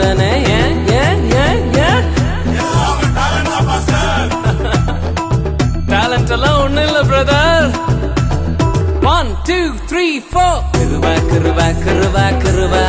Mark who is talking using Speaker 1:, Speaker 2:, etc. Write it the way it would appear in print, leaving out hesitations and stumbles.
Speaker 1: உடனே ஏன் ஏன் ஏன் ஏன் டேலண்ட் எல்லாம் ஒண்ணு இல்ல பிரதர். 1 2 3 4 கிருவா கிருவா கிருவா கிருவா